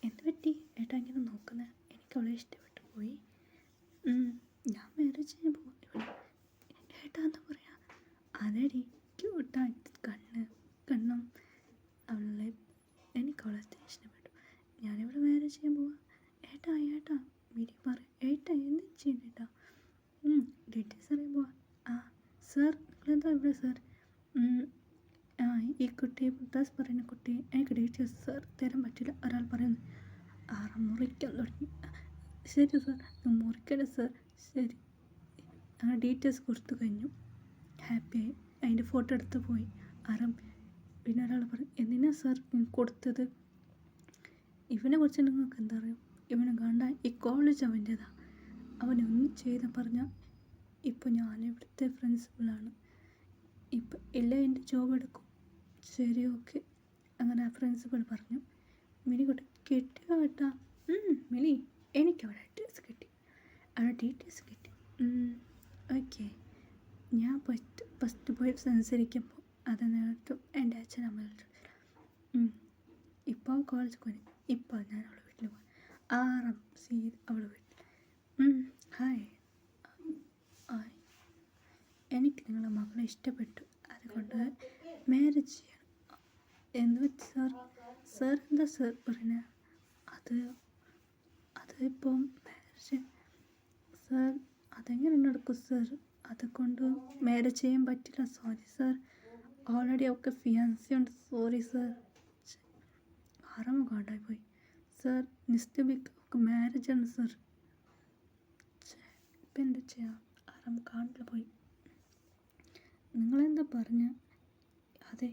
എന്ത് പറ്റി ഏട്ടാ ഇങ്ങനെ നോക്കുന്നത്? എനിക്ക് അവളെ ഇഷ്ടപ്പെട്ടു പോയി. ഞാൻ മാരേജ് ചെയ്യാൻ പോകും. ഇവിടെ ഏട്ടാ എന്താ പറയുക? അതേടി ക്യൂട്ടായിട്ട് കണ്ണും അവളെ എനിക്ക് അവളെ ഇഷ്ടപ്പെട്ടു. ഞാനിവിടെ മാരേജ് ചെയ്യാൻ പോവാം. ഏട്ടാ വീഡിയോ പറയും. ഏട്ടാ എന്ത് ചെയ്യേട്ടാ? ഡീറ്റെയിൽസ് അറിയാൻ പോവാ. സാർ നിങ്ങളെന്താ ഇവിടെ സാർ? ഈ കുട്ടി മുത്താസ് പറയുന്ന കുട്ടി എനിക്ക് ഡീറ്റെയിൽസ് സാർ തരാൻ പറ്റില്ല. ഒരാൾ പറയുന്നു. മുറിക്കാൻ തുടങ്ങി. ശരി സാർ മുറിക്കണ്ട സാർ. ശരി ഡീറ്റെയിൽസ് കൊടുത്തു കഴിഞ്ഞു. ഹാപ്പിയായി. അതിൻ്റെ ഫോട്ടോ എടുത്ത് പോയി. പിന്നെ ഒരാൾ പറയും എന്തിനാ സാർ കൊടുത്തത്? ഇവനെ കുറിച്ച് നിങ്ങൾക്ക് എന്താ അറിയാം? ഇവനെ കണ്ട ഈ കോളേജ് അവൻ്റേതാണ്. അവനൊന്നും ചെയ്താൽ പറഞ്ഞാൽ ഇപ്പോൾ ഞാനിവിടുത്തെ പ്രിൻസിപ്പളാണ്. ഇപ്പം ഇല്ല എൻ്റെ ജോബ് എടുക്കും. ശരി ഓക്കെ. അങ്ങനെ ആ പ്രിൻസിപ്പൾ പറഞ്ഞു. മിനി കുട്ടി കിട്ടിയോ കേട്ടാ? മിനി എനിക്ക് അവിടെ ഡീറ്റെയിൽസ് കിട്ടി. ഓക്കെ. ഞാൻ ഫസ്റ്റ് പോയി സംസാരിക്കുമ്പോൾ അത് നേരത്തും എൻ്റെ അച്ഛനമ്മ ഇപ്പോൾ കോളേജ് പോയി. ഇപ്പോൾ ഞാൻ അവളെ വീട്ടിൽ പോയി. അവളെ വീട്ടിൽ. ഹായ് എനിക്ക് നിങ്ങളെ മകളെ ഇഷ്ടപ്പെട്ടു. അതുകൊണ്ട് മാരേജ് ചെയ്യണം. എന്ന് വെച്ച് സാർ എന്താ സാർ പറയുന്നത്? അതിപ്പം മാരേജ് സാർ അതെങ്ങനെ നടക്കും സാർ? അതുകൊണ്ട് മാരേജ് ചെയ്യാൻ പറ്റില്ല. Sorry sir. ഓൾറെഡി അവൾക്ക് ഫിയാൻസി ഉണ്ട്. Sorry sir. കാണ്ടായി പോയി സാർ. നിസ്തബിക്ക് അവൾക്ക് മാരേജാണ് സാർ. ഇപ്പം എന്താ ചെയ്യുക? കാണ്ടിൽ പോയി. നിങ്ങളെന്താ പറഞ്ഞ? അതെ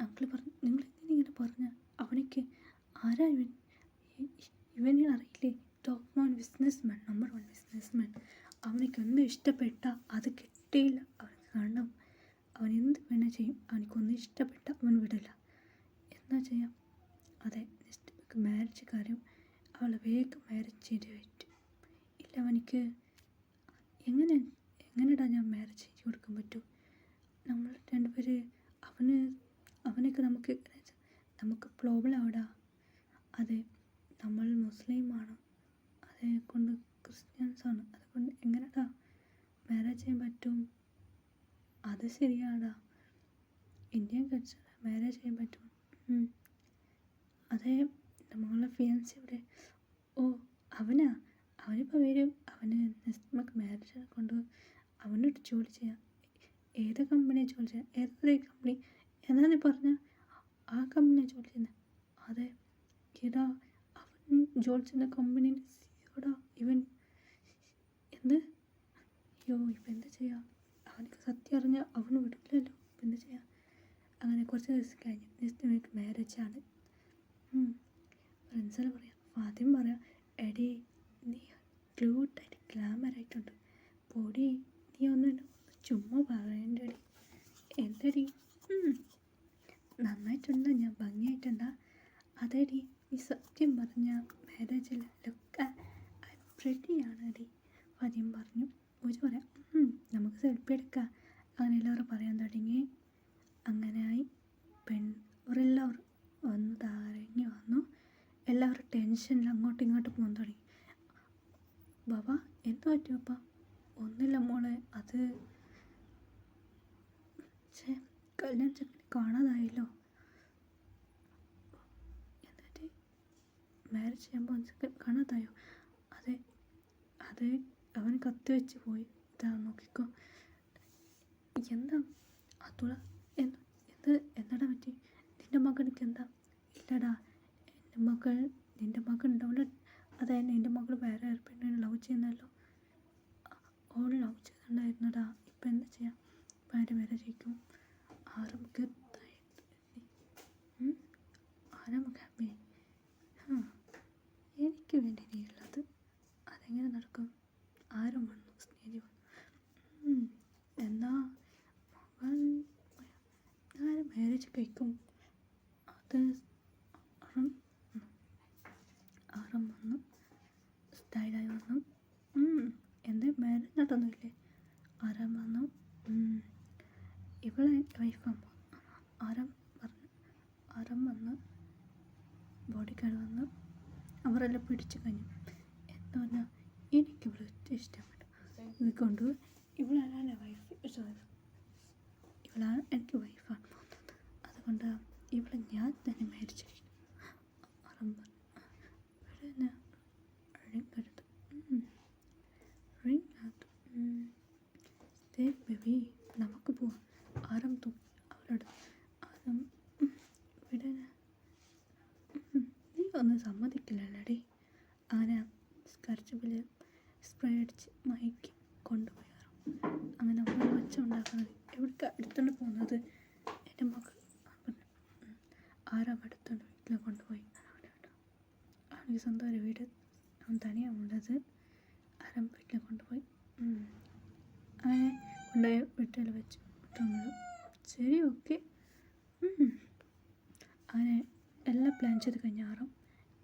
അങ്കിൾ പറഞ്ഞു. നിങ്ങളെന്തിനിങ്ങനെ പറഞ്ഞ? അവനിക്ക് ആരാ ഇവനെ അറിയില്ലേ? Number 1 businessman. അവനിക്കൊന്നും ഇഷ്ടപ്പെട്ട അത് കിട്ടിയില്ല. അവന് കാണണം. അവൻ എന്ത് വേണേൽ ചെയ്യും. അവനിക്കൊന്നും ഇഷ്ടപ്പെട്ട അവൻ വിടില്ല. എന്താ ചെയ്യാം? അതെ നെക്സ്റ്റ് മാരേജ് കാര്യം അവളെ വേഗം മാരേജ് ചെയ്ത് പറ്റും. ഇല്ല അവനിക്ക് എങ്ങനെടാ ഞാൻ മാരേജ് ചെയ്ത് കൊടുക്കാൻ പറ്റൂ? നമ്മൾ രണ്ടുപേര് അവനൊക്കെ നമുക്ക് പ്രോബ്ലം ആവിടാ. അതെ നമ്മൾ മുസ്ലിമാണ്. അതേക്കൊണ്ട് ക്രിസ്ത്യൻസാണ്. അതുകൊണ്ട് എങ്ങനെടാ മാരേജ് ചെയ്യാൻ പറ്റും? അത് ശരിയാടാ. ഇന്ത്യൻ കൾച്ചർ മാരേജ് ചെയ്യാൻ പറ്റും. അതേ നമ്മളെ ഫിയാൻസി ഇവിടെ. അവനിപ്പോൾ വരും. അവന് നമുക്ക് മാരേജ് കൊണ്ട് അവനൊരു ജോലി ചെയ്യാം. ഏത് കമ്പനിയാണ് ജോലി ചെയ്യാം? ഏതൊരു കമ്പനി എന്നാ നീ പറഞ്ഞ? ആ കമ്പനിയാണ് ജോലി ചെയ്യുന്നത്. അതെ ഇടാ അവൻ ജോലി ചെയ്യുന്ന കമ്പനീൻ്റെ സിഇഒടാ ഇവൻ. ഇപ്പം എന്താ ചെയ്യുക? അവനക്ക് സത്യം അറിഞ്ഞാൽ അവന് വിടില്ലല്ലോ. ഇപ്പം എന്താ ചെയ്യുക? അങ്ങനെ കുറച്ച് ദിവസം കഴിഞ്ഞ് നെക്സ്റ്റ് മാരേജാണ്. ഫ്രണ്ട്സെല്ലാം പറയാം. ആദ്യം പറയാം എടി നീ ക്യൂട്ടായിട്ട് ഗ്ലാമറായിട്ടുണ്ട്. പൊടി നീ ഒന്ന് ചുമ്മാ പറയണ്ടടി. എന്തടി നന്നായിട്ടുണ്ടോ? ഞാൻ ഭംഗിയായിട്ടുണ്ടാ? അതെടി നീ സത്യം പറഞ്ഞ മാരേജിൽ ലുക്ക് പ്രിട്ടിയാണടി. ആദ്യം പറഞ്ഞു. ഒരു പറയാം നമുക്ക് സെൽഫി എടുക്കാം. അങ്ങനെ എല്ലാവരും പറയാൻ തുടങ്ങി. അങ്ങനെയായി. അവരെല്ലാവരും ധാരങ്ങി വന്നു. എല്ലാവരും ടെൻഷനിൽ അങ്ങോട്ടും ഇങ്ങോട്ടും പോകാൻ തുടങ്ങി. ബാബ എന്തു പറ്റി പപ്പ? ഒന്നുമില്ല മോളെ. അത് കല്യാണം ചെക്കനെ കാണാതായല്ലോ. എന്നിട്ട് മാരേജ് ചെയ്യാൻ പോകുന്ന ചെക്കൻ കാണാതായോ? അതെ അവൻ കത്തി വെച്ച് പോയി. ഇതാ നോക്കിക്കോ. എന്താ അതുള എന്താടാ പറ്റി? നിൻ്റെ മകൾക്ക് എന്താ? ഇല്ലടാ നിൻ്റെ മകൻ ഉണ്ടാവില്ല. അതായത് എൻ്റെ മകൾ വേറെ പെണ്ണിനെ ലവ് ചെയ്യുന്നല്ലോ. ഓൾ ലവ് ചെയ്തിട്ടുണ്ടായിരുന്നടാ. ഇപ്പം എന്താ ചെയ്യാം? വേറെ ജയിക്കും. നമുക്ക് ഹാപ്പി. എനിക്ക് വേണ്ടി നീയുള്ളത്. അതെങ്ങനെ നടക്കും? ആരും വന്നു സ്നേഹി വന്നു. എന്നാ മകൻ ആരും മാരേജ് കഴിക്കും. അത് ആറും വന്നു. സ്റ്റൈലായി വന്നു. എൻ്റെ മാരേജ് നടന്നില്ലേ? ആരാം വന്നു. ഇവളെ വൈഫാകുമ്പോൾ ആരം വന്ന് ബോഡിഗാർഡ് വന്ന് അവരെല്ലാം പിടിച്ചു കഴിഞ്ഞു. എന്ന് പറഞ്ഞാൽ എനിക്ക് ഇവിടെ ഇഷ്ടപ്പെട്ടു. ഇത് കൊണ്ട് ഇവളാണ് എൻ്റെ വൈഫ്, ഇവളാണ് എനിക്ക് വൈഫാണ് പോകുന്നത്. അതുകൊണ്ട് ഇവളെ ഞാൻ തന്നെ മേടിച്ചു കഴിഞ്ഞു. ഇവിടെ റിങ് എടുത്തു, റിങ് എടുത്തു. ബേബി നമുക്ക് പോവാം. ആരം തൂക്കി അവളോട്. ആരം ഇവിടെ നീ ഒന്നും സമ്മതിക്കില്ലല്ലേടി. അങ്ങനെ സ്കർച്ചബില് സ്പ്രേ അടിച്ച് മയക്കി കൊണ്ടുപോയി ആരം. അങ്ങനെ അവൾ ഒച്ച ഉണ്ടാക്കുന്നത് എവിടേക്ക് എടുത്തുകൊണ്ട് പോകുന്നത് എൻ്റെ മകൾ. ആരം എടുത്തുകൊണ്ട് വീട്ടിൽ കൊണ്ടുപോയി. അവൾക്ക് സ്വന്തം ഒരു വീട് അവൻ തനിയാണ് ഉള്ളത്. ആരം വീട്ടിൽ കൊണ്ടുപോയി. അങ്ങനെ കൊണ്ടുപോയി വീട്ടിൽ വെച്ച് വിട്ടു. ശരി, ഓക്കെ. അങ്ങനെ എല്ലാം പ്ലാൻ ചെയ്ത് കഴിഞ്ഞ ആറും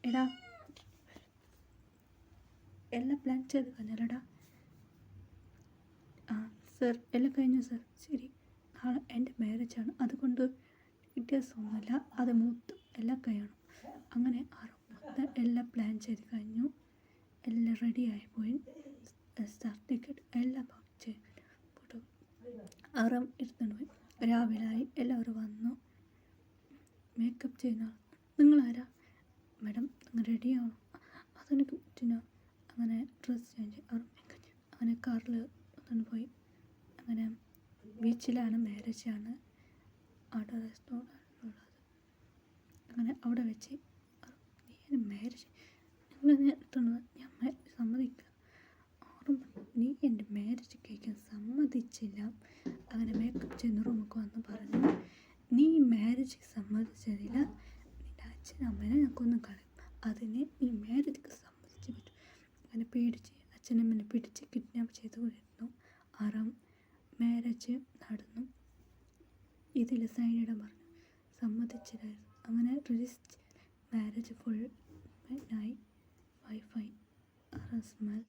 എടാ എല്ലാം പ്ലാൻ ചെയ്ത് കഴിഞ്ഞാലടാ. സർ എല്ലാം കഴിഞ്ഞു സർ. ശരി, നാളെ എൻ്റെ മാരേജാണ്, അതുകൊണ്ട് ഡീറ്റെയിൽസ് ഒന്നുമില്ല, അത് മൊത്തം എല്ലാം കഴിയണം. അങ്ങനെ ആറും മൊത്തം എല്ലാം പ്ലാൻ ചെയ്ത് കഴിഞ്ഞു. എല്ലാം റെഡിയായി പോയി. സർട്ടിഫിക്കറ്റ് എല്ലാം ചെയ്തിട്ട് ആറാം എടുത്തുകൊണ്ട് പോയി. രാവിലായി എല്ലാവരും വന്നു. മേക്കപ്പ് ചെയ്യുന്ന നിങ്ങളാരാ? മാഡം നിങ്ങൾ റെഡിയാവണം. അതെനിക്ക് പറ്റില്ല. അങ്ങനെ ഡ്രസ്സ് ചേഞ്ച് ആറും മേക്കപ്പ് ചെയ്യും. അങ്ങനെ കാറിൽ എടുത്തുകൊണ്ട് പോയി. അങ്ങനെ ബീച്ചിലാണ് മാരേജാണ്, അവിടെ റെസ്റ്റോറൻറ്റ് ഉള്ളത്. അങ്ങനെ അവിടെ വെച്ച് നീ മാരേജ് നിങ്ങൾ ഞാൻ സമ്മതിക്കുക. നീ എൻ്റെ മാരേജ് കഴിക്കാൻ സമ്മതിച്ചില്ല. അങ്ങനെ മേക്കപ്പ് ചെയ്യുന്ന റൂമൊക്കെ വന്ന് പറഞ്ഞു, നീ മാരേജ് സമ്മതിച്ചതില്ല, നിൻ്റെ അച്ഛനമ്മേനെ ഞങ്ങൾക്കൊന്നും കളയും, അതിനെ ഈ മാരേജ് സമ്മതിച്ച് പറ്റും. അങ്ങനെ പേടിച്ച് അച്ഛനമ്മേനെ പിടിച്ച് കിഡ്നാപ്പ് ചെയ്ത് വരുന്നു. ആറാം മാരേജ് നടന്നു. ഇതിൽ സൈനിടാൻ പറഞ്ഞു, സമ്മതിച്ചില്ലായിരുന്നു. അങ്ങനെ രജിസ്റ്റർ മാരേജ് ഫുൾ ആയി. വൈഫൈ ആറാം സ്മെൽ